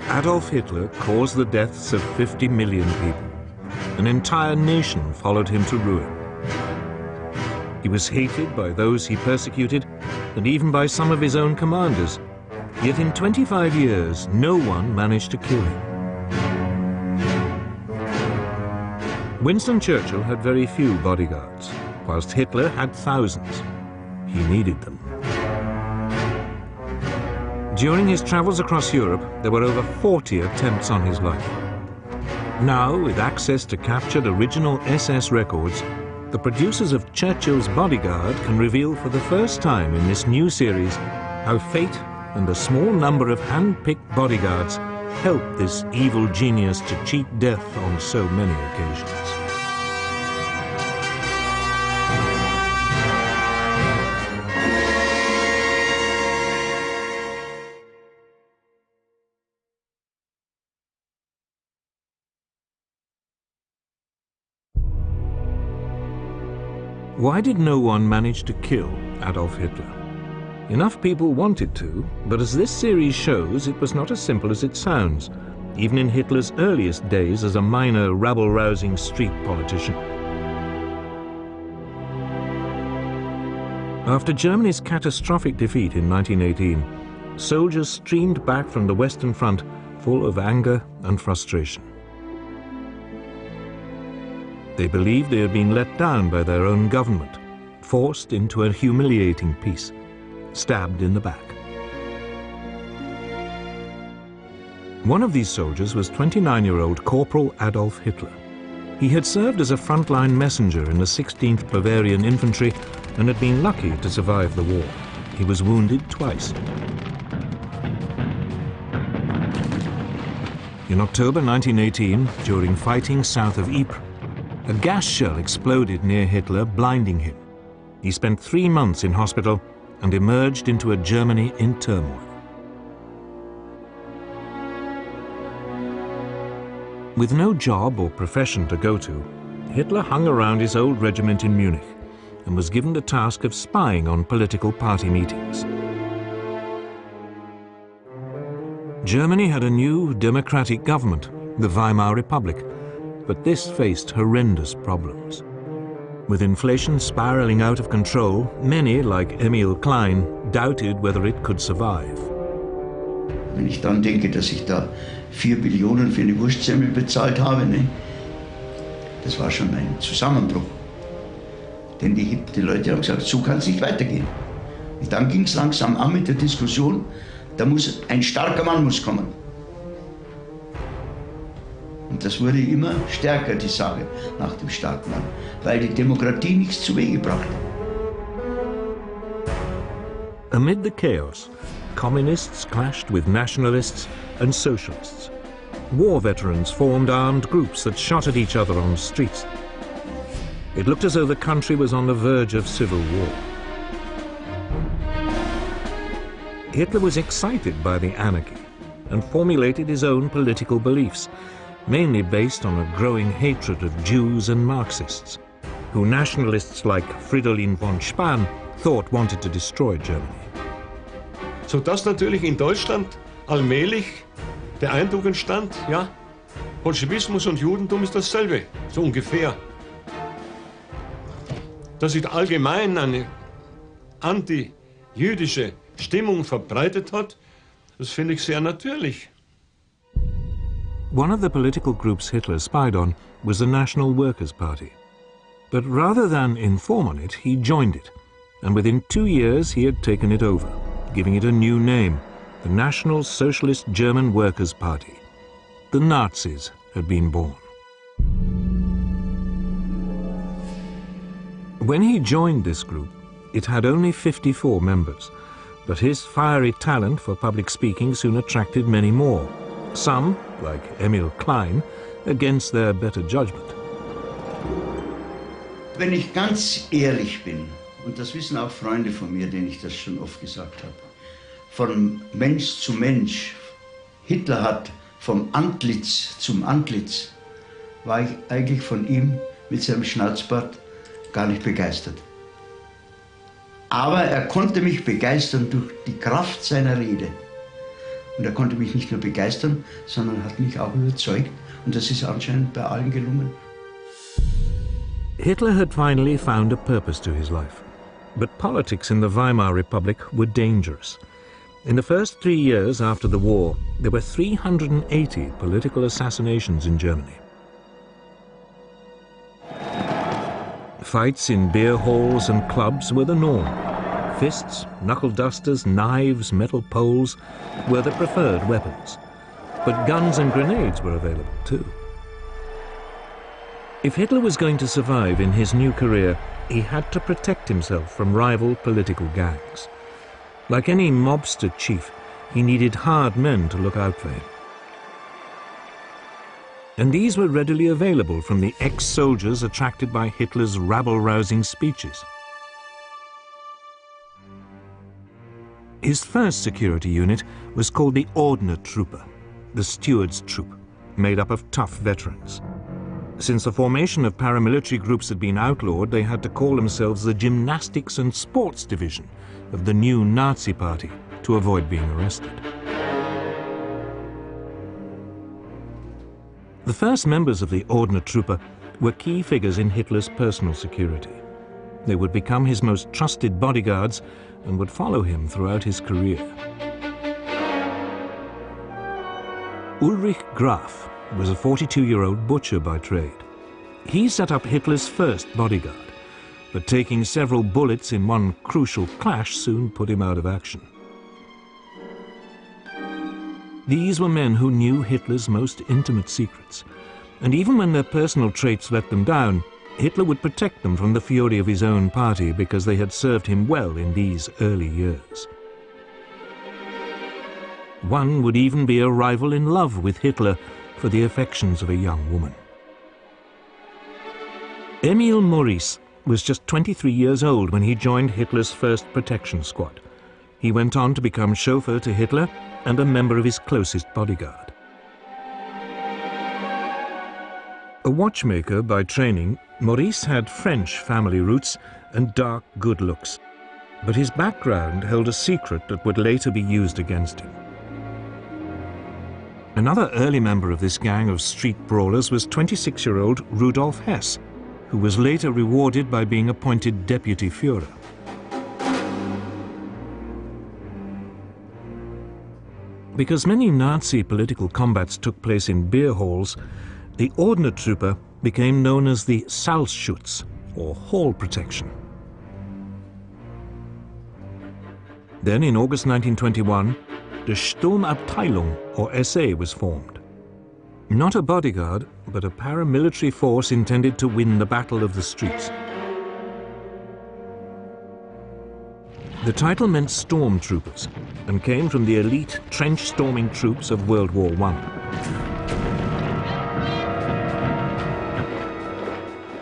Adolf Hitler caused the deaths of 50 million people. An entire nation followed him to ruin. He was hated by those he persecuted and even by some of his own commanders. Yet in 25 years, no one managed to kill him. Winston Churchill had very few bodyguards, whilst Hitler had thousands. He needed them. During his travels across Europe, there were over 40 attempts on his life. Now, with access to captured original SS records, the producers of Churchill's Bodyguard can reveal for the first time in this new series how fate and a small number of hand-picked bodyguards helped this evil genius to cheat death on so many occasions. Why did no one manage to kill Adolf Hitler? Enough people wanted to, but as this series shows, it was not as simple as it sounds, even in Hitler's earliest days as a minor, rabble-rousing street politician. After Germany's catastrophic defeat in 1918, soldiers streamed back from the Western Front full of anger and frustration. They believed they had been let down by their own government, forced into a humiliating peace, stabbed in the back. One of these soldiers was 29-year-old Corporal Adolf Hitler. He had served as a frontline messenger in the 16th Bavarian Infantry and had been lucky to survive the war. He was wounded twice. In October 1918, during fighting south of Ypres, a gas shell exploded near Hitler, blinding him. He spent 3 months in hospital and emerged into a Germany in turmoil. With no job or profession to go to, Hitler hung around his old regiment in Munich and was given the task of spying on political party meetings. Germany had a new democratic government, the Weimar Republic, but this faced horrendous problems. With inflation spiraling out of control, many, like Emil Klein, doubted whether it could survive. Wenn ich dann denke, dass ich da 4 Billionen für eine Wurstsemmel bezahlt habe, ne? Das war schon ein Zusammenbruch. Denn die Leute haben gesagt, so kann es nicht weitergehen. Und dann ging es langsam an mit der Diskussion, da muss ein starker Mann muss kommen. Und das wurde immer stärker, die Sache nach dem starken Mann, weil die Demokratie nichts zu Wege brachte. Amid the chaos, communists clashed with nationalists and socialists. War veterans formed armed groups that shot at each other on streets. It looked as though the country was on the verge of civil war. Hitler was excited by the anarchy and formulated his own political beliefs, mainly based on a growing hatred of Jews and Marxists, who nationalists like Fridolin von Spahn thought wanted to destroy Germany. Sodass natürlich in Deutschland allmählich der Eindruck entstand, ja, Bolschewismus und Judentum ist dasselbe, so ungefähr. Dass sich allgemein eine anti-jüdische Stimmung verbreitet hat, das finde ich sehr natürlich. One of the political groups Hitler spied on was the National Workers' Party. But rather than inform on it, he joined it, and within 2 years he had taken it over, giving it a new name, the National Socialist German Workers' Party. The Nazis had been born. When he joined this group, it had only 54 members, but his fiery talent for public speaking soon attracted many more. Some, like Emil Klein, against their better judgment. Wenn ich ganz ehrlich bin, und das wissen auch Freunde von mir, denen ich das schon oft gesagt habe, von Mensch zu Mensch, Hitler hat vom Antlitz zum Antlitz, war ich eigentlich von ihm mit seinem Schnauzbart gar nicht begeistert. Aber er konnte mich begeistern durch die Kraft seiner Rede. Und er konnte mich nicht nur begeistern, sondern hat mich auch überzeugt. Und das ist anscheinend bei allen gelungen. Hitler had finally found a purpose to his life. But politics in the Weimar Republic were dangerous. In the first 3 years after the war, there were 380 political assassinations in Germany. Fights in beer halls and clubs were the norm. Fists, knuckle dusters, knives, metal poles were the preferred weapons. But guns and grenades were available too. If Hitler was going to survive in his new career, he had to protect himself from rival political gangs. Like any mobster chief, he needed hard men to look out for him. And these were readily available from the ex-soldiers attracted by Hitler's rabble-rousing speeches. His first security unit was called the Ordnertruppe, the steward's troop, made up of tough veterans. Since the formation of paramilitary groups had been outlawed, they had to call themselves the Gymnastics and Sports Division of the new Nazi Party to avoid being arrested. The first members of the Ordnertruppe were key figures in Hitler's personal security. They would become his most trusted bodyguards and would follow him throughout his career. Ulrich Graf was a 42-year-old butcher by trade. He set up Hitler's first bodyguard, but taking several bullets in one crucial clash soon put him out of action. These were men who knew Hitler's most intimate secrets, and even when their personal traits let them down, Hitler would protect them from the fury of his own party because they had served him well in these early years. One would even be a rival in love with Hitler for the affections of a young woman. Emil Maurice was just 23 years old when he joined Hitler's first protection squad. He went on to become chauffeur to Hitler and a member of his closest bodyguard. A watchmaker by training, Maurice had French family roots and dark good looks, but his background held a secret that would later be used against him. Another early member of this gang of street brawlers was 26-year-old Rudolf Hess, who was later rewarded by being appointed deputy Führer. Because many Nazi political combats took place in beer halls, the Ordnertruppe became known as the Salzschutz, or hall protection. Then in August 1921, the Sturmabteilung, or SA, was formed. Not a bodyguard, but a paramilitary force intended to win the battle of the streets. The title meant stormtroopers and came from the elite trench-storming troops of World War I.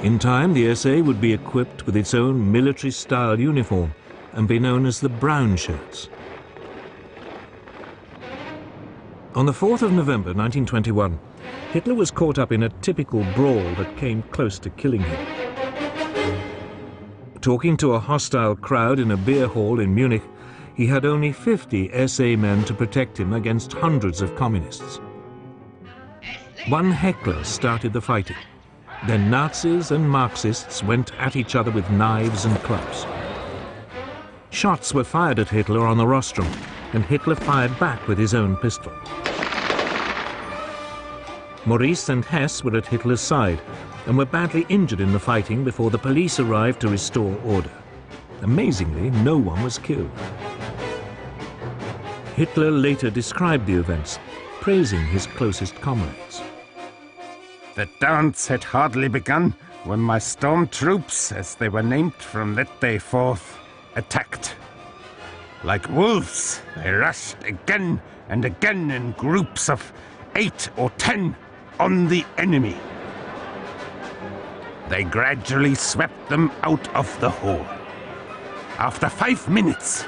In time, the SA would be equipped with its own military-style uniform and be known as the Brown Shirts. On the 4th of November 1921, Hitler was caught up in a typical brawl that came close to killing him. Talking to a hostile crowd in a beer hall in Munich, he had only 50 SA men to protect him against hundreds of communists. One heckler started the fighting. Then Nazis and Marxists went at each other with knives and clubs. Shots were fired at Hitler on the rostrum, and Hitler fired back with his own pistol. Maurice and Hess were at Hitler's side and were badly injured in the fighting before the police arrived to restore order. Amazingly, no one was killed. Hitler later described the events, praising his closest comrades. The dance had hardly begun when my storm troops, as they were named from that day forth, attacked. Like wolves, they rushed again and again in groups of 8 or 10 on the enemy. They gradually swept them out of the hall. After 5 minutes,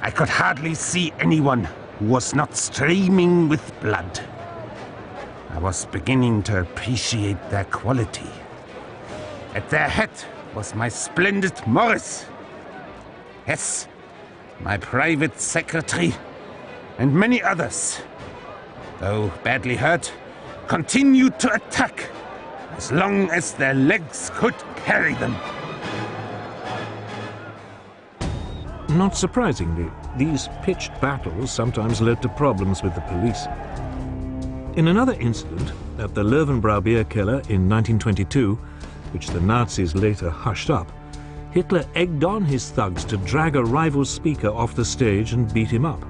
I could hardly see anyone who was not streaming with blood. I was beginning to appreciate their quality. At their head was my splendid Morris, Hess, my private secretary, and many others, though badly hurt, continued to attack as long as their legs could carry them. Not surprisingly, these pitched battles sometimes led to problems with the police. In another incident, at the Löwenbräu beer keller in 1922, which the Nazis later hushed up, Hitler egged on his thugs to drag a rival speaker off the stage and beat him up.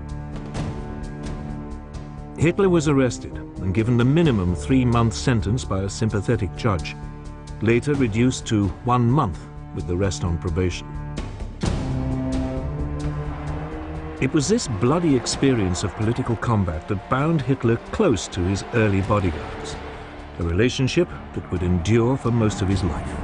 Hitler was arrested and given the minimum 3-month sentence by a sympathetic judge, later reduced to 1 month with the rest on probation. It was this bloody experience of political combat that bound Hitler close to his early bodyguards, a relationship that would endure for most of his life.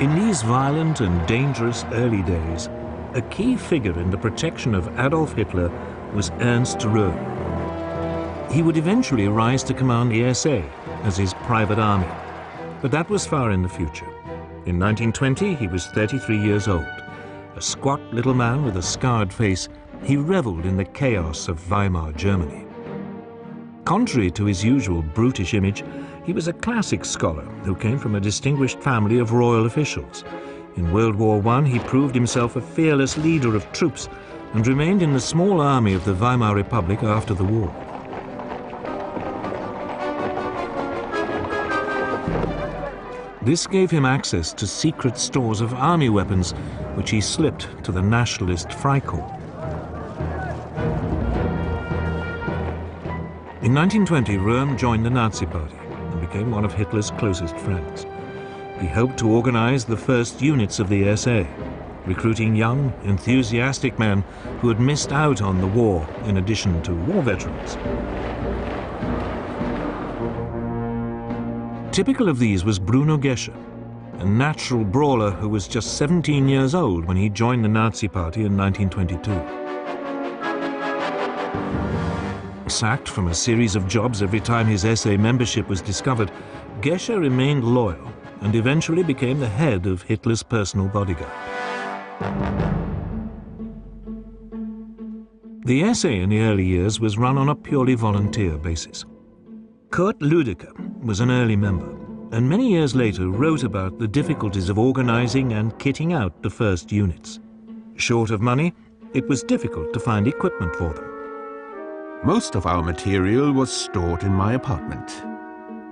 In these violent and dangerous early days, a key figure in the protection of Adolf Hitler was Ernst Röhm. He would eventually rise to command the SA as his private army, but that was far in the future. In 1920, he was 33 years old. A squat little man with a scarred face, he reveled in the chaos of Weimar Germany. Contrary to his usual brutish image, he was a classic scholar who came from a distinguished family of royal officials. In World War I, he proved himself a fearless leader of troops and remained in the small army of the Weimar Republic after the war. This gave him access to secret stores of army weapons, which he slipped to the nationalist Freikorps. In 1920, Röhm joined the Nazi Party and became one of Hitler's closest friends. He hoped to organize the first units of the SA, recruiting young, enthusiastic men who had missed out on the war in addition to war veterans. Typical of these was Bruno Gescher, a natural brawler who was just 17 years old when he joined the Nazi Party in 1922. Sacked from a series of jobs every time his SA membership was discovered, Gescher remained loyal and eventually became the head of Hitler's personal bodyguard. The SA in the early years was run on a purely volunteer basis. Kurt Lüdecker was an early member, and many years later wrote about the difficulties of organizing and kitting out the first units. Short of money, it was difficult to find equipment for them. Most of our material was stored in my apartment.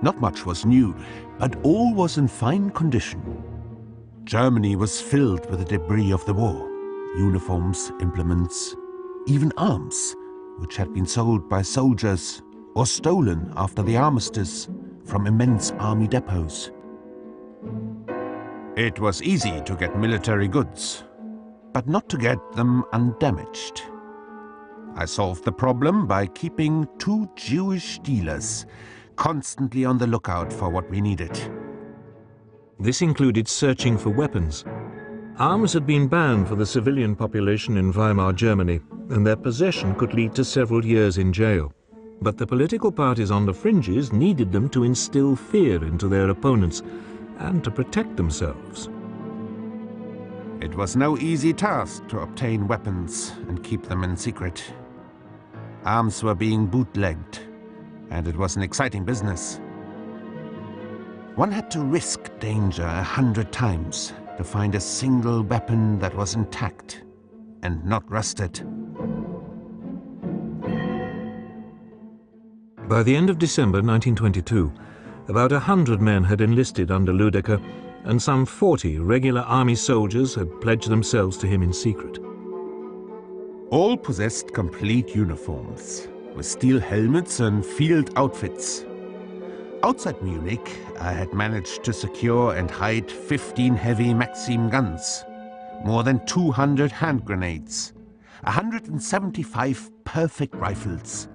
Not much was new, but all was in fine condition. Germany was filled with the debris of the war, uniforms, implements, even arms, which had been sold by soldiers or stolen after the armistice from immense army depots. It was easy to get military goods, but not to get them undamaged. I solved the problem by keeping 2 Jewish dealers constantly on the lookout for what we needed. This included searching for weapons. Arms had been banned for the civilian population in Weimar Germany, and their possession could lead to several years in jail. But the political parties on the fringes needed them to instill fear into their opponents and to protect themselves. It was no easy task to obtain weapons and keep them in secret. Arms were being bootlegged, and it was an exciting business. One had to risk danger 100 times to find a single weapon that was intact and not rusted. By the end of December 1922, about 100 men had enlisted under Lüdecker, and some 40 regular army soldiers had pledged themselves to him in secret. All possessed complete uniforms, with steel helmets and field outfits. Outside Munich, I had managed to secure and hide 15 heavy Maxim guns, more than 200 hand grenades, 175 perfect rifles,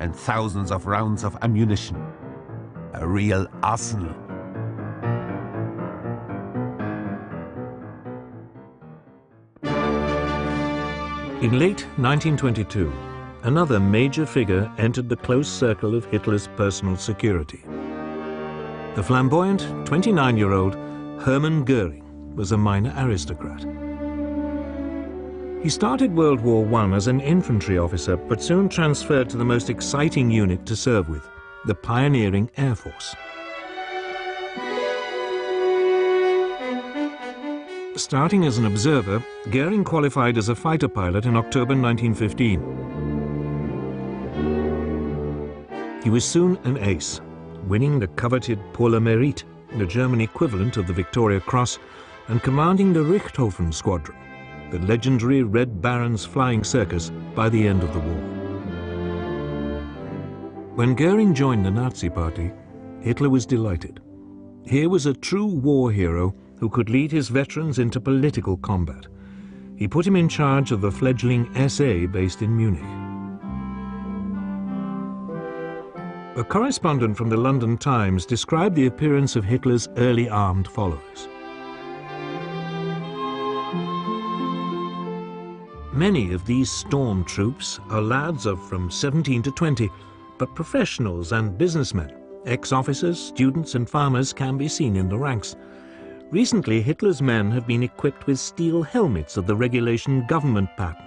and thousands of rounds of ammunition. A real arsenal. In late 1922, another major figure entered the close circle of Hitler's personal security. The flamboyant 29-year-old Hermann Göring, was a minor aristocrat. He started World War I as an infantry officer, but soon transferred to the most exciting unit to serve with, the pioneering Air Force. Starting as an observer, Goering qualified as a fighter pilot in October 1915. He was soon an ace, winning the coveted Pour le Mérite, the German equivalent of the Victoria Cross, and commanding the Richthofen Squadron, the legendary Red Baron's flying circus, by the end of the war. When Goering joined the Nazi Party, Hitler was delighted. Here was a true war hero who could lead his veterans into political combat. He put him in charge of the fledgling SA based in Munich. A correspondent from the London Times described the appearance of Hitler's early armed followers. Many of these storm troops are lads of from 17 to 20, but professionals and businessmen, ex-officers, students and farmers can be seen in the ranks. Recently, Hitler's men have been equipped with steel helmets of the regulation government pattern,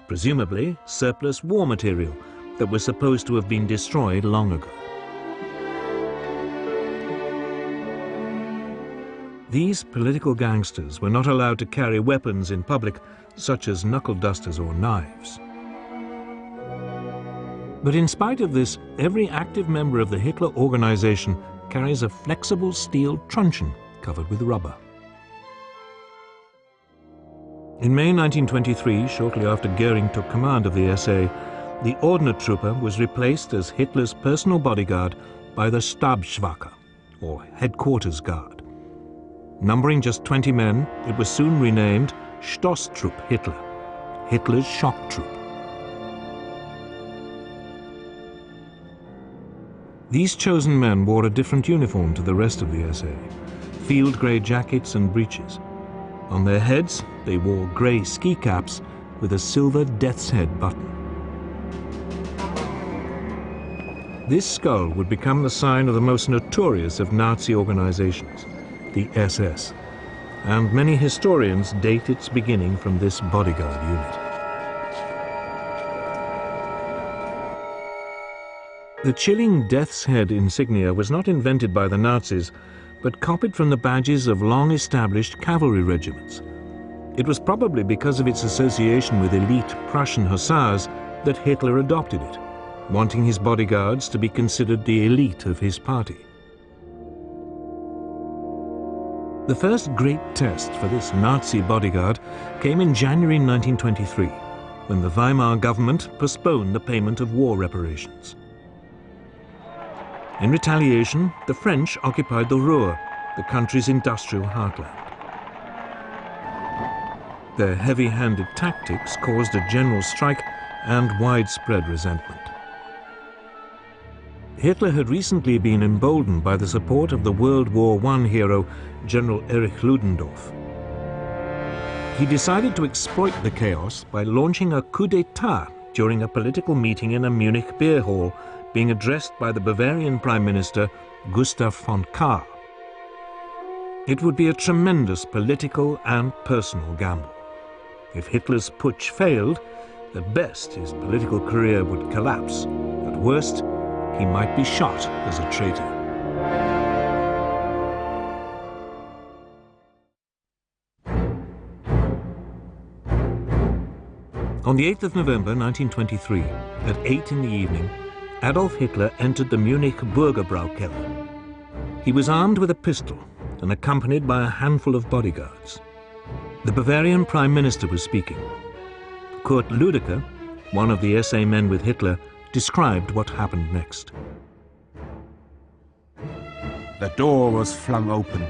presumably surplus war material that was supposed to have been destroyed long ago. These political gangsters were not allowed to carry weapons in public, such as knuckle dusters or knives. But in spite of this, every active member of the Hitler organization carries a flexible steel truncheon covered with rubber. In May 1923, shortly after Goering took command of the SA, the Ordnertruppe was replaced as Hitler's personal bodyguard by the Stabswache, or Headquarters Guard. Numbering just 20 men, it was soon renamed Stosstrupp Hitler, Hitler's shock troop. These chosen men wore a different uniform to the rest of the SA, field grey jackets and breeches. On their heads, they wore grey ski caps with a silver death's head button. This skull would become the sign of the most notorious of Nazi organizations, the SS, and many historians date its beginning from this bodyguard unit. The chilling death's head insignia was not invented by the Nazis, but copied from the badges of long-established cavalry regiments. It was probably because of its association with elite Prussian hussars that Hitler adopted it, wanting his bodyguards to be considered the elite of his party. The first great test for this Nazi bodyguard came in January 1923, when the Weimar government postponed the payment of war reparations. In retaliation, the French occupied the Ruhr, the country's industrial heartland. Their heavy-handed tactics caused a general strike and widespread resentment. Hitler had recently been emboldened by the support of the World War I hero, General Erich Ludendorff. He decided to exploit the chaos by launching a coup d'etat during a political meeting in a Munich beer hall, being addressed by the Bavarian Prime Minister Gustav von Kahr. It would be a tremendous political and personal gamble. If Hitler's putsch failed, at best his political career would collapse. At worst, he might be shot as a traitor. On the 8th of November 1923, at 8 in the evening, Adolf Hitler entered the Munich Bürgerbraukeller. He was armed with a pistol and accompanied by a handful of bodyguards. The Bavarian Prime Minister was speaking. Kurt Lüdecker, one of the SA men with Hitler, described what happened next. The door was flung open.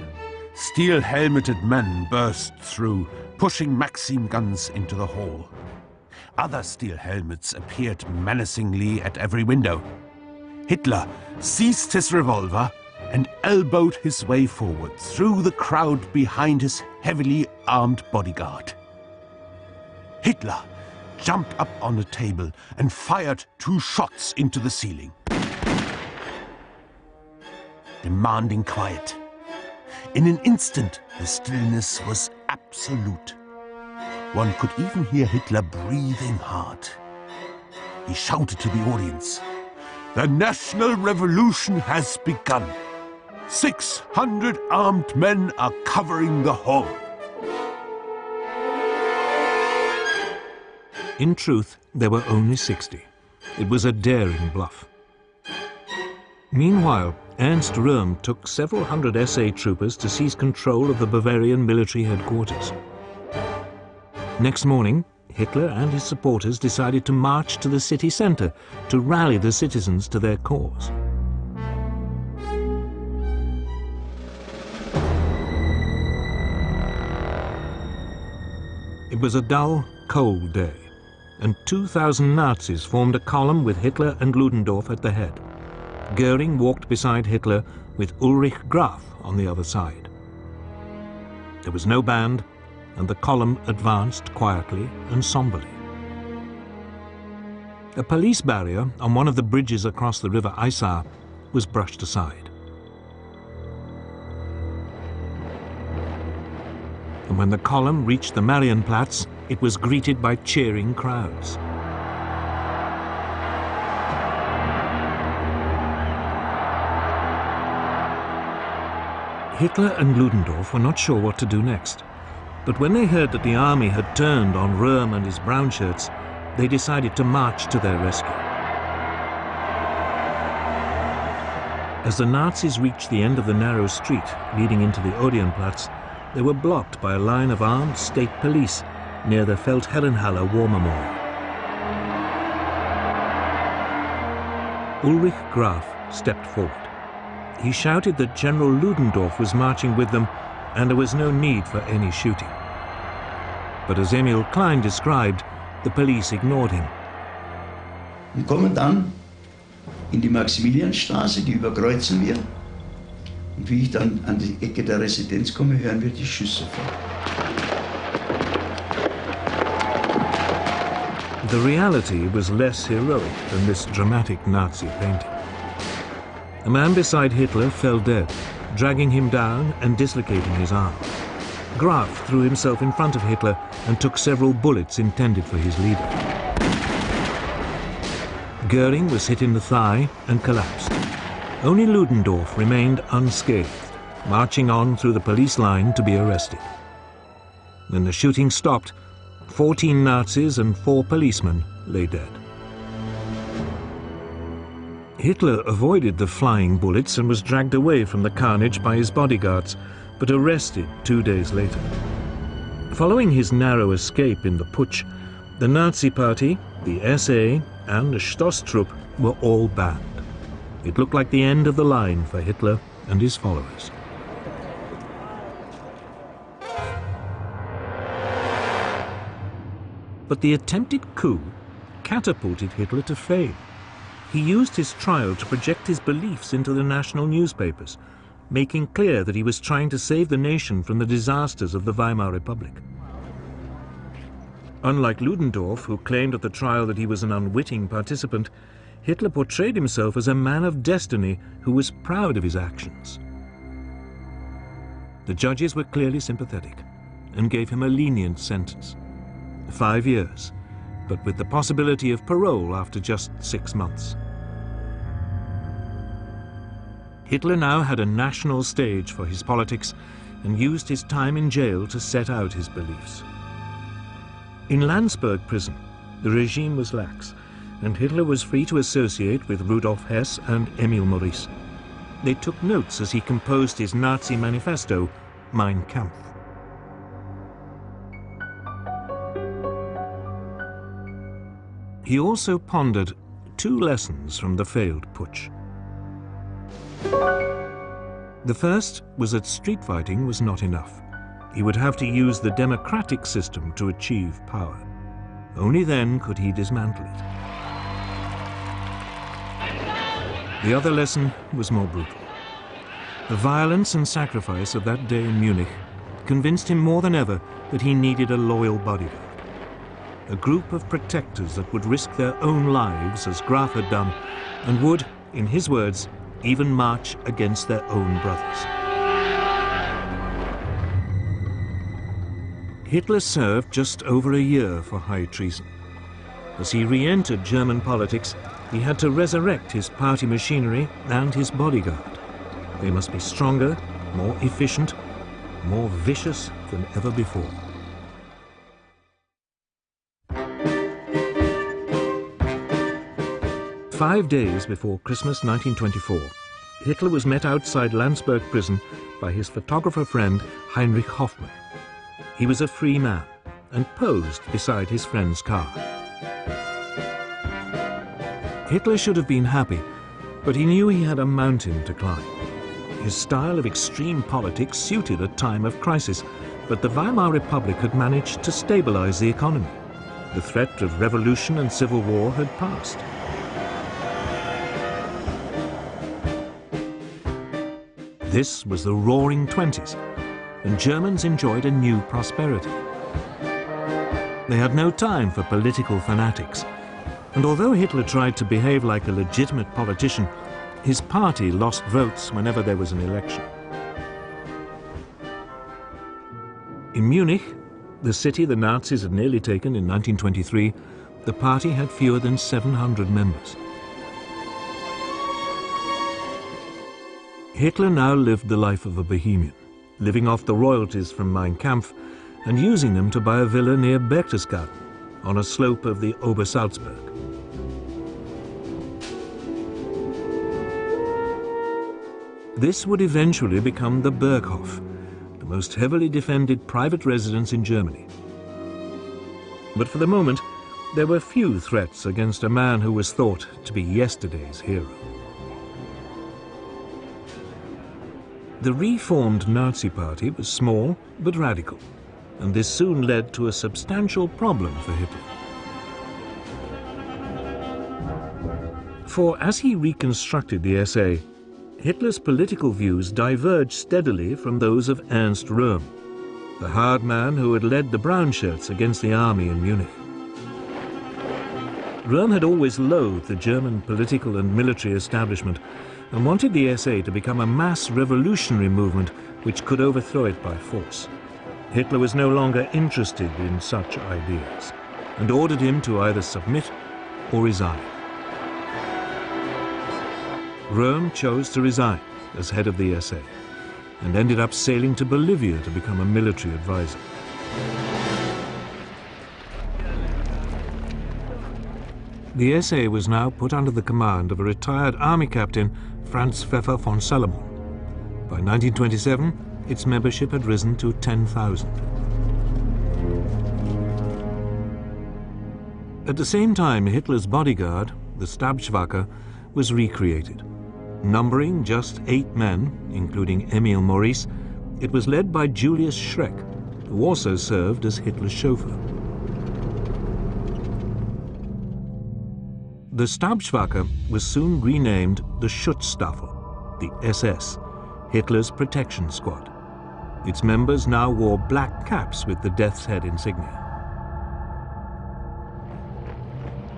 Steel-helmeted men burst through, pushing Maxim guns into the hall. Other steel helmets appeared menacingly at every window. Hitler seized his revolver and elbowed his way forward through the crowd behind his heavily armed bodyguard. Hitler jumped up on a table and fired 2 shots into the ceiling, demanding quiet. In an instant, The stillness was absolute. One could even hear Hitler breathing hard. He shouted to the audience, "The national revolution has begun. 600 armed men are covering the hall." In truth, there were only 60. It was a daring bluff. Meanwhile, Ernst Röhm took several hundred SA troopers to seize control of the Bavarian military headquarters. Next morning, Hitler and his supporters decided to march to the city centre to rally the citizens to their cause. It was a dull, cold day, and 2,000 Nazis formed a column with Hitler and Ludendorff at the head. Goering walked beside Hitler with Ulrich Graf on the other side. There was no band, and the column advanced quietly and somberly. A police barrier on one of the bridges across the river Isar was brushed aside. And when the column reached the Marienplatz, it was greeted by cheering crowds. Hitler and Ludendorff were not sure what to do next. But when they heard that the army had turned on Röhm and his brownshirts, they decided to march to their rescue. As the Nazis reached the end of the narrow street leading into the Odeonplatz, they were blocked by a line of armed state police near the Feldherrenhalle War Memorial. Ulrich Graf stepped forward. He shouted that General Ludendorff was marching with them and there was no need for any shooting. But as Emil Klein described, the police ignored him. Wir kommen dann in die Maximilianstraße, die überkreuzen wir. Und wie ich dann an die Ecke der Residenz komme, hören wir die Schüsse fallen. The reality was less heroic than this dramatic Nazi painting. A man beside Hitler fell dead, dragging him down and dislocating his arm. Graf threw himself in front of Hitler and took several bullets intended for his leader. Goering was hit in the thigh and collapsed. Only Ludendorff remained unscathed, marching on through the police line to be arrested. When the shooting stopped, 14 Nazis and 4 policemen lay dead. Hitler avoided the flying bullets and was dragged away from the carnage by his bodyguards, but arrested 2 days later. Following his narrow escape in the Putsch, the Nazi Party, the SA and the Stosstrup were all banned. It looked like the end of the line for Hitler and his followers. But the attempted coup catapulted Hitler to fame. He used his trial to project his beliefs into the national newspapers, making clear that he was trying to save the nation from the disasters of the Weimar Republic. Unlike Ludendorff, who claimed at the trial that he was an unwitting participant, Hitler portrayed himself as a man of destiny who was proud of his actions. The judges were clearly sympathetic and gave him a lenient sentence. 5 years, but with the possibility of parole after just 6 months. Hitler now had a national stage for his politics and used his time in jail to set out his beliefs. In Landsberg prison, the regime was lax, and Hitler was free to associate with Rudolf Hess and Emil Maurice. They took notes as he composed his Nazi manifesto, Mein Kampf. He also pondered 2 lessons from the failed putsch. The first was that street fighting was not enough. He would have to use the democratic system to achieve power. Only then could he dismantle it. The other lesson was more brutal. The violence and sacrifice of that day in Munich convinced him more than ever that he needed a loyal bodyguard. A group of protectors that would risk their own lives, as Graf had done, and would, in his words, even march against their own brothers. Hitler served just over a year for high treason. As he re-entered German politics, he had to resurrect his party machinery and his bodyguard. They must be stronger, more efficient, more vicious than ever before. Five days before Christmas 1924, Hitler was met outside Landsberg prison by his photographer friend Heinrich Hoffmann. He was a free man and posed beside his friend's car. Hitler should have been happy, but he knew he had a mountain to climb. His style of extreme politics suited a time of crisis, but the Weimar Republic had managed to stabilize the economy. The threat of revolution and civil war had passed. This was the Roaring Twenties, and Germans enjoyed a new prosperity. They had no time for political fanatics, and although Hitler tried to behave like a legitimate politician, his party lost votes whenever there was an election. In Munich, the city the Nazis had nearly taken in 1923, the party had fewer than 700 members. Hitler now lived the life of a bohemian, living off the royalties from Mein Kampf and using them to buy a villa near Berchtesgaden, on a slope of the Obersalzberg. This would eventually become the Berghof, the most heavily defended private residence in Germany. But for the moment, there were few threats against a man who was thought to be yesterday's hero. The reformed Nazi Party was small but radical, and this soon led to a substantial problem for Hitler. For as he reconstructed the SA, Hitler's political views diverged steadily from those of Ernst Röhm, the hard man who had led the brown shirts against the army in Munich. Röhm had always loathed the German political and military establishment and wanted the SA to become a mass revolutionary movement which could overthrow it by force. Hitler was no longer interested in such ideas and ordered him to either submit or resign. Röhm chose to resign as head of the SA and ended up sailing to Bolivia to become a military advisor. The SA was now put under the command of a retired army captain, Franz Pfeffer von Salomon. By 1927, its membership had risen to 10,000. At the same time, Hitler's bodyguard, the Stabswache, was recreated. Numbering just 8 men, including Emil Maurice, it was led by Julius Schreck, who also served as Hitler's chauffeur. The Stabswache was soon renamed the Schutzstaffel, the SS, Hitler's protection squad. Its members now wore black caps with the death's head insignia.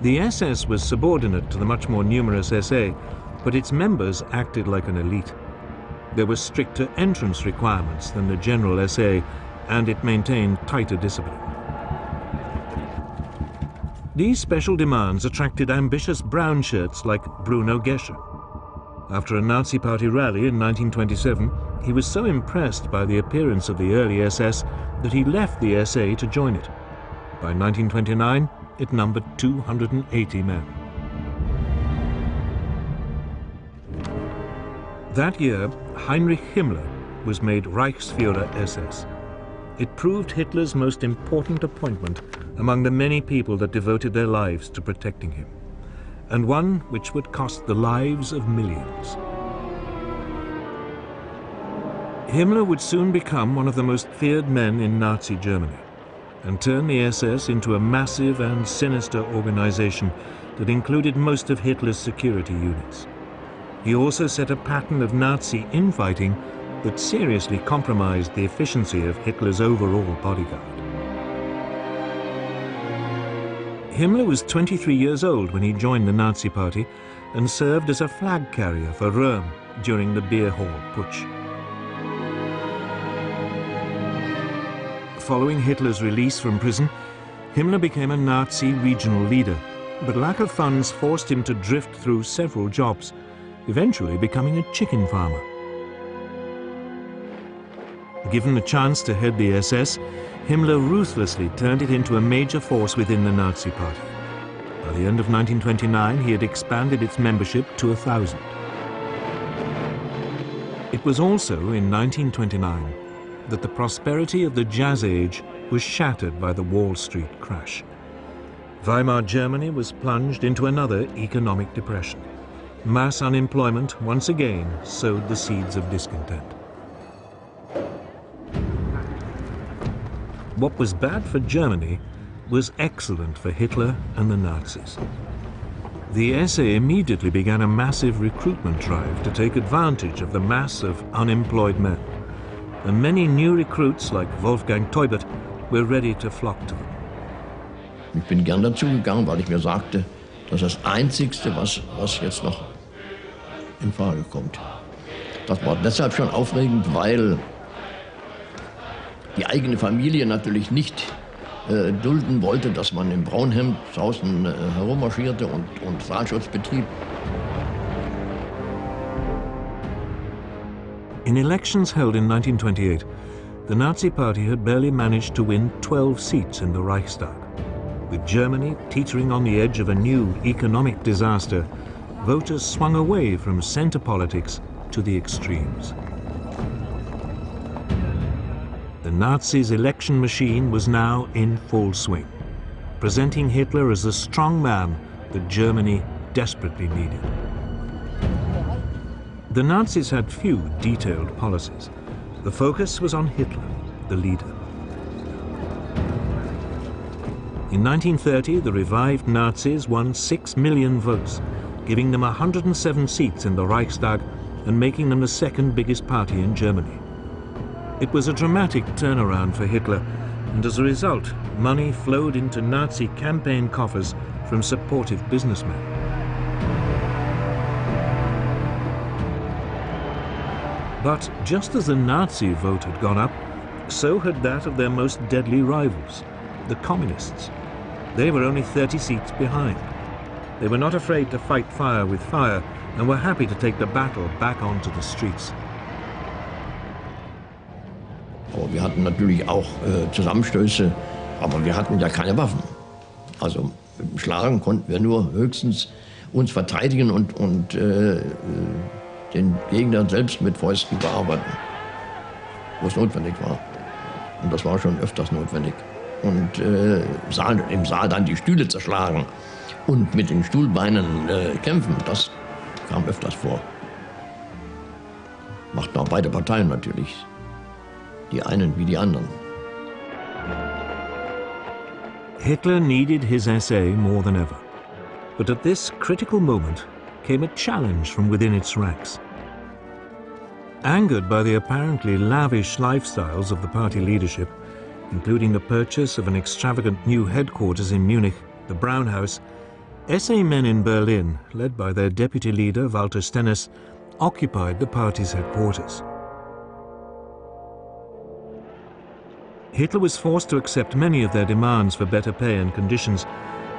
The SS was subordinate to the much more numerous SA, but its members acted like an elite. There were stricter entrance requirements than the general SA, and it maintained tighter discipline. These special demands attracted ambitious brown shirts like Bruno Gescher. After a Nazi Party rally in 1927, he was so impressed by the appearance of the early SS that he left the SA to join it. By 1929, it numbered 280 men. That year, Heinrich Himmler was made Reichsführer SS. It proved Hitler's most important appointment among the many people that devoted their lives to protecting him, and one which would cost the lives of millions. Himmler would soon become one of the most feared men in Nazi Germany and turn the SS into a massive and sinister organization that included most of Hitler's security units. He also set a pattern of Nazi infighting that seriously compromised the efficiency of Hitler's overall bodyguard. Himmler was 23 years old when he joined the Nazi Party and served as a flag carrier for Röhm during the beer hall putsch. Following Hitler's release from prison, Himmler became a Nazi regional leader, but lack of funds forced him to drift through several jobs, eventually becoming a chicken farmer. Given the chance to head the SS, Himmler ruthlessly turned it into a major force within the Nazi Party. By the end of 1929, he had expanded its membership to 1,000. It was also in 1929 that the prosperity of the Jazz Age was shattered by the Wall Street crash. Weimar Germany was plunged into another economic depression. Mass unemployment once again sowed the seeds of discontent. What was bad for Germany was excellent for Hitler and the Nazis. The SA immediately began a massive recruitment drive to take advantage of the mass of unemployed men, and many new recruits like Wolfgang Teubert were ready to flock to them. Ich bin gern dazu gegangen, weil ich mir sagte, das ist das Einzigste, was jetzt noch in Frage kommt. Das war deshalb schon aufregend, weil die eigene Familie natürlich nicht dulden wollte, dass man im Braunhemd draußen herummarschierte und Saalschutz betrieb. In elections held in 1928, the Nazi Party had barely managed to win 12 seats in the Reichstag. With Germany teetering on the edge of a new economic disaster, voters swung away from center politics to the extremes. The Nazis' election machine was now in full swing, presenting Hitler as the strong man that Germany desperately needed. The Nazis had few detailed policies. The focus was on Hitler, the leader. In 1930, the revived Nazis won 6 million votes, giving them 107 seats in the Reichstag and making them the second biggest party in Germany. It was a dramatic turnaround for Hitler, and as a result, money flowed into Nazi campaign coffers from supportive businessmen. But just as the Nazi vote had gone up, so had that of their most deadly rivals, the Communists. They were only 30 seats behind. They were not afraid to fight fire with fire and were happy to take the battle back onto the streets. Aber wir hatten natürlich auch Zusammenstöße, aber wir hatten ja keine Waffen. Also im Schlagen konnten wir nur höchstens uns verteidigen und den Gegner selbst mit Fäusten bearbeiten, wo es notwendig war. Und das war schon öfters notwendig. Und im Saal dann die Stühle zerschlagen und mit den Stuhlbeinen kämpfen, das kam öfters vor. Machten auch beide Parteien natürlich. Die einen wie die anderen. Hitler needed his SA more than ever. But at this critical moment came a challenge from within its ranks. Angered by the apparently lavish lifestyles of the party leadership, including the purchase of an extravagant new headquarters in Munich, the Brown House, SA men in Berlin, led by their deputy leader Walter Stennes, occupied the party's headquarters. Hitler was forced to accept many of their demands for better pay and conditions,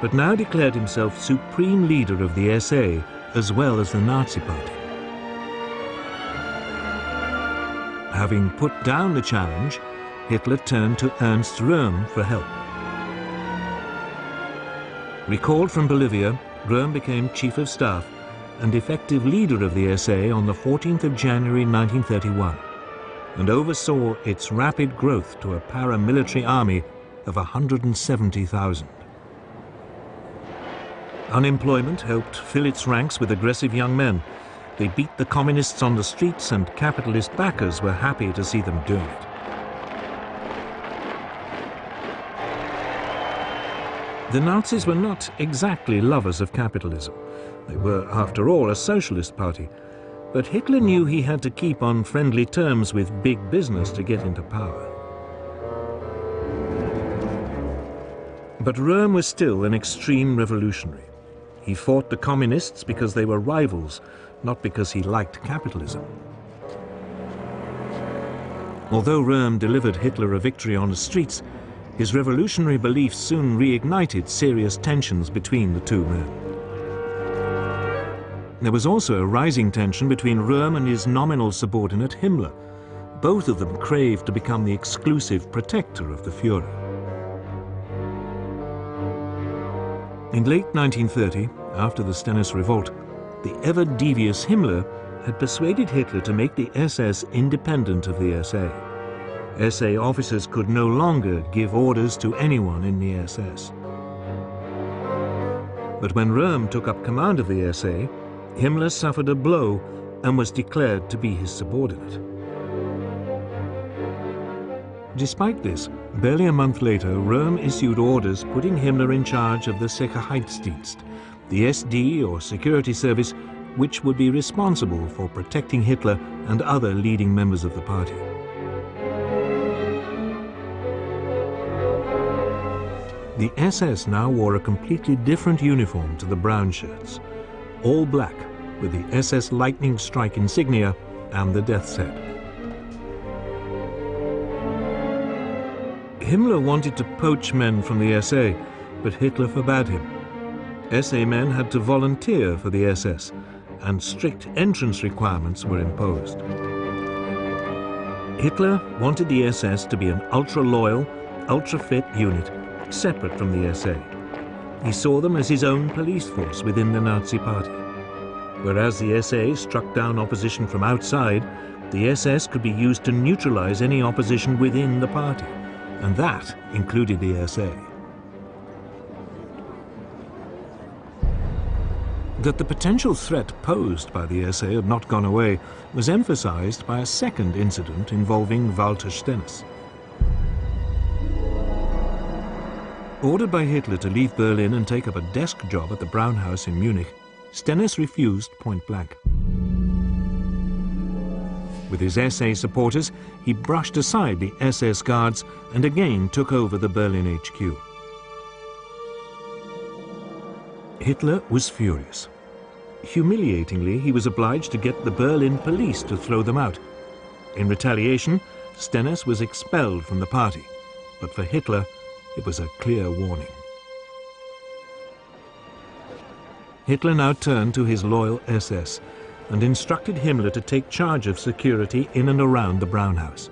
but now declared himself supreme leader of the SA as well as the Nazi Party. Having put down the challenge, Hitler turned to Ernst Röhm for help. Recalled from Bolivia, Röhm became Chief of Staff and effective leader of the SA on the 14th of January 1931. And oversaw its rapid growth to a paramilitary army of 170,000. Unemployment helped fill its ranks with aggressive young men. They beat the communists on the streets, and capitalist backers were happy to see them doing it. The Nazis were not exactly lovers of capitalism. They were, after all, a socialist party. But Hitler knew he had to keep on friendly terms with big business to get into power. But Röhm was still an extreme revolutionary. He fought the communists because they were rivals, not because he liked capitalism. Although Röhm delivered Hitler a victory on the streets, his revolutionary beliefs soon reignited serious tensions between the two men. There was also a rising tension between Röhm and his nominal subordinate Himmler. Both of them craved to become the exclusive protector of the Führer. In late 1930, after the Stennis revolt, the ever-devious Himmler had persuaded Hitler to make the SS independent of the SA. SA officers could no longer give orders to anyone in the SS. But when Röhm took up command of the SA, Himmler suffered a blow and was declared to be his subordinate. Despite this, barely a month later, Röhm issued orders putting Himmler in charge of the Sicherheitsdienst, the SD or security service, which would be responsible for protecting Hitler and other leading members of the party. The SS now wore a completely different uniform to the brown shirts, all black with the SS Lightning Strike insignia and the death's head. Himmler wanted to poach men from the SA, but Hitler forbade him. SA men had to volunteer for the SS, and strict entrance requirements were imposed. Hitler wanted the SS to be an ultra-loyal, ultra-fit unit, separate from the SA. He saw them as his own police force within the Nazi party. Whereas the SA struck down opposition from outside, the SS could be used to neutralize any opposition within the party, and that included the SA. That the potential threat posed by the SA had not gone away was emphasized by a second incident involving Walter Stennis. Ordered by Hitler to leave Berlin and take up a desk job at the Brown House in Munich, Stennis refused point blank. With his SA supporters, he brushed aside the SS guards and again took over the Berlin HQ. Hitler was furious. Humiliatingly, he was obliged to get the Berlin police to throw them out. In retaliation, Stennis was expelled from the party, but for Hitler, it was a clear warning. Hitler now turned to his loyal SS and instructed Himmler to take charge of security in and around the Brown House.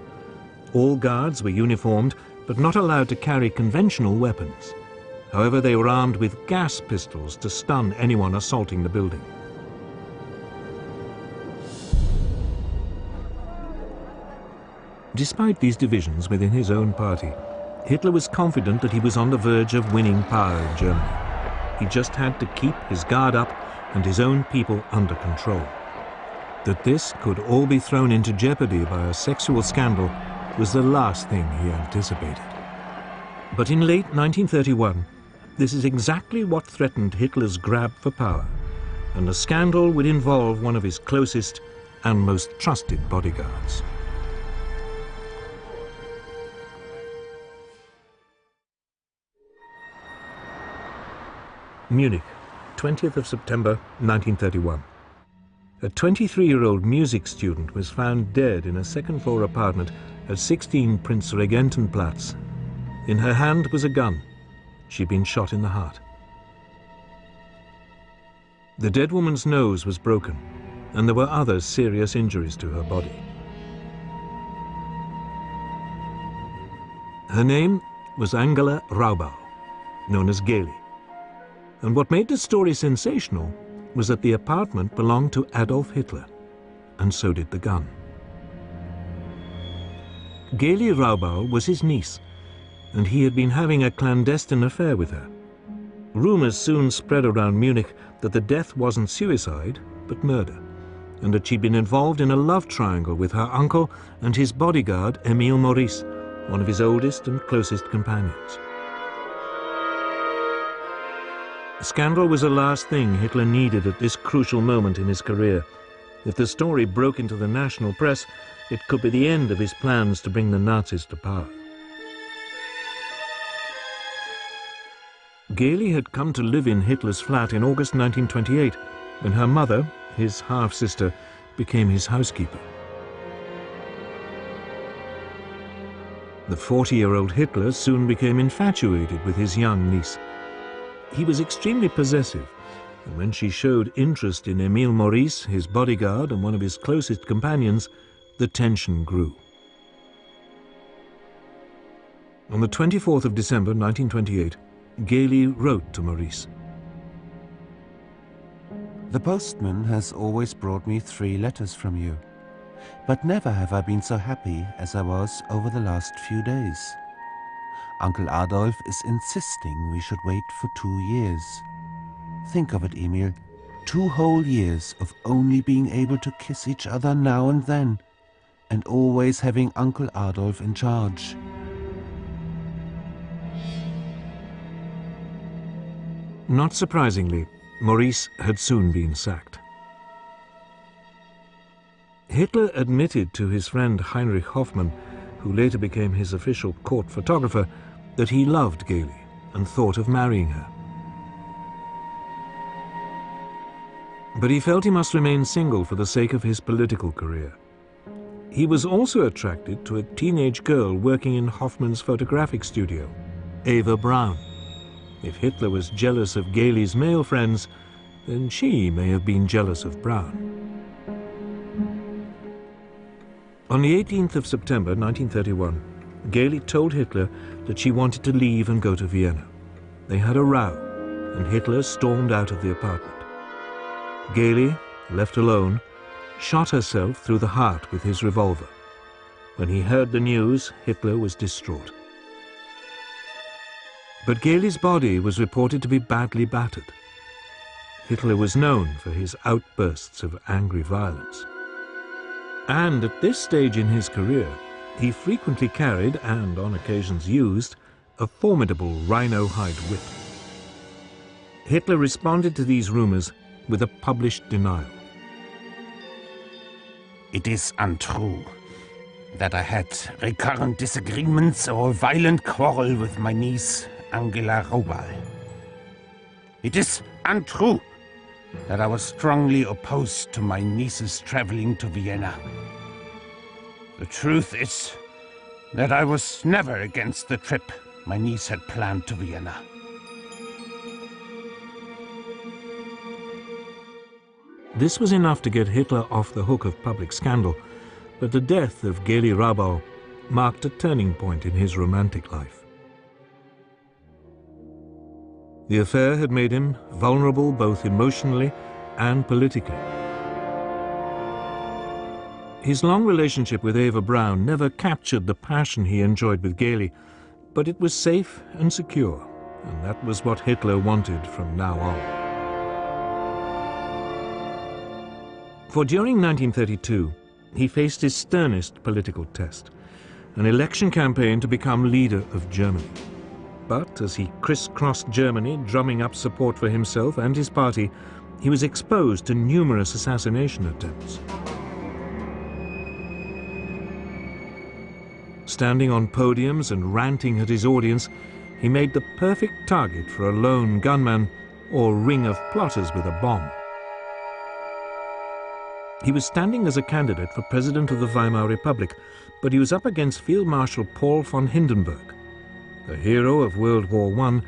All guards were uniformed, but not allowed to carry conventional weapons. However, they were armed with gas pistols to stun anyone assaulting the building. Despite these divisions within his own party, Hitler was confident that he was on the verge of winning power in Germany. He just had to keep his guard up and his own people under control. That this could all be thrown into jeopardy by a sexual scandal was the last thing he anticipated. But in late 1931, this is exactly what threatened Hitler's grab for power, and the scandal would involve one of his closest and most trusted bodyguards. Munich, 20th of September 1931. A 23-year-old music student was found dead in a second-floor apartment at 16 Prinzregentenplatz. In her hand was a gun. She'd been shot in the heart. The dead woman's nose was broken, and there were other serious injuries to her body. Her name was Angela Raubau, known as Gailey. And what made the story sensational was that the apartment belonged to Adolf Hitler, and so did the gun. Gailey Raubau was his niece, and he had been having a clandestine affair with her. Rumors soon spread around Munich that the death wasn't suicide, but murder, and that she'd been involved in a love triangle with her uncle and his bodyguard, Emil Maurice, one of his oldest and closest companions. Scandal was the last thing Hitler needed at this crucial moment in his career. If the story broke into the national press, it could be the end of his plans to bring the Nazis to power. Gailey had come to live in Hitler's flat in August 1928, when her mother, his half-sister, became his housekeeper. The 40-year-old Hitler soon became infatuated with his young niece. He was extremely possessive, and when she showed interest in Emile Maurice, his bodyguard and one of his closest companions, the tension grew. On the 24th of December 1928, Gailey wrote to Maurice. The postman has always brought me 3 letters from you, but never have I been so happy as I was over the last few days. Uncle Adolf is insisting we should wait for 2 years. Think of it, Emil. 2 whole years of only being able to kiss each other now and then, and always having Uncle Adolf in charge. Not surprisingly, Maurice had soon been sacked. Hitler admitted to his friend Heinrich Hoffmann, who later became his official court photographer, that he loved Gailey and thought of marrying her. But he felt he must remain single for the sake of his political career. He was also attracted to a teenage girl working in Hoffmann's photographic studio, Eva Braun. If Hitler was jealous of Gailey's male friends, then she may have been jealous of Braun. On the 18th of September 1931, Gailey told Hitler that she wanted to leave and go to Vienna. They had a row, and Hitler stormed out of the apartment. Gailey, left alone, shot herself through the heart with his revolver. When he heard the news, Hitler was distraught. But Gailey's body was reported to be badly battered. Hitler was known for his outbursts of angry violence. And at this stage in his career, he frequently carried, and on occasions used, a formidable rhino hide whip. Hitler responded to these rumors with a published denial. It is untrue that I had recurrent disagreements or a violent quarrel with my niece, Angela Robal. It is untrue that I was strongly opposed to my niece's traveling to Vienna. The truth is that I was never against the trip my niece had planned to Vienna. This was enough to get Hitler off the hook of public scandal, but the death of Gailey Rabal marked a turning point in his romantic life. The affair had made him vulnerable both emotionally and politically. His long relationship with Eva Braun never captured the passion he enjoyed with Gailey, but it was safe and secure, and that was what Hitler wanted from now on. For during 1932, he faced his sternest political test, an election campaign to become leader of Germany. But as he crisscrossed Germany, drumming up support for himself and his party, he was exposed to numerous assassination attempts. Standing on podiums and ranting at his audience, he made the perfect target for a lone gunman or ring of plotters with a bomb. He was standing as a candidate for president of the Weimar Republic, but he was up against Field Marshal Paul von Hindenburg. A hero of World War I,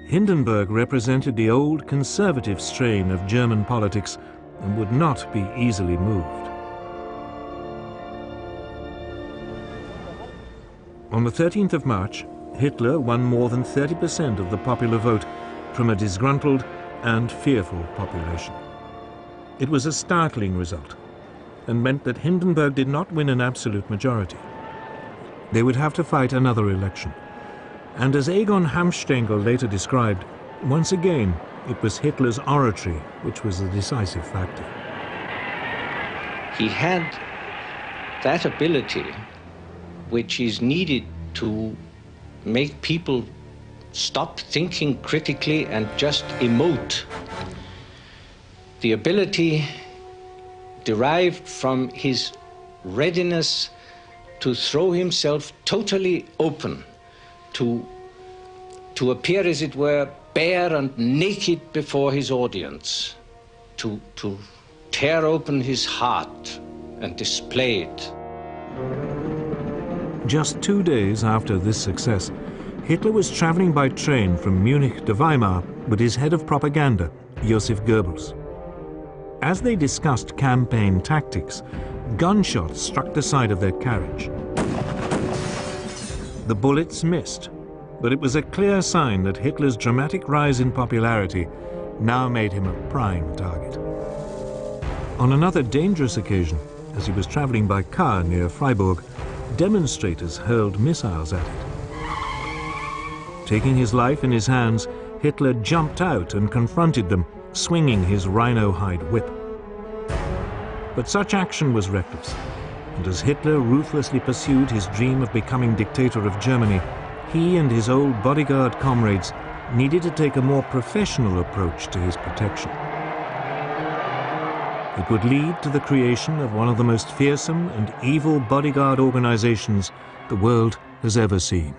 Hindenburg represented the old conservative strain of German politics and would not be easily moved. On the 13th of March, Hitler won more than 30% of the popular vote from a disgruntled and fearful population. It was a startling result and meant that Hindenburg did not win an absolute majority. They would have to fight another election. And as Egon Hamstengel later described, once again, it was Hitler's oratory which was the decisive factor. He had that ability which is needed to make people stop thinking critically and just emote. The ability derived from his readiness to throw himself totally open, to appear, as it were, bare and naked before his audience, to tear open his heart and display it. Just 2 days after this success, Hitler was traveling by train from Munich to Weimar with his head of propaganda, Joseph Goebbels. As they discussed campaign tactics, gunshots struck the side of their carriage. The bullets missed, but it was a clear sign that Hitler's dramatic rise in popularity now made him a prime target. On another dangerous occasion, as he was traveling by car near Freiburg, demonstrators hurled missiles at it. Taking his life in his hands, Hitler jumped out and confronted them, swinging his rhino hide whip. But such action was reckless, and as Hitler ruthlessly pursued his dream of becoming dictator of Germany, he and his old bodyguard comrades needed to take a more professional approach to his protection. It would lead to the creation of one of the most fearsome and evil bodyguard organizations the world has ever seen.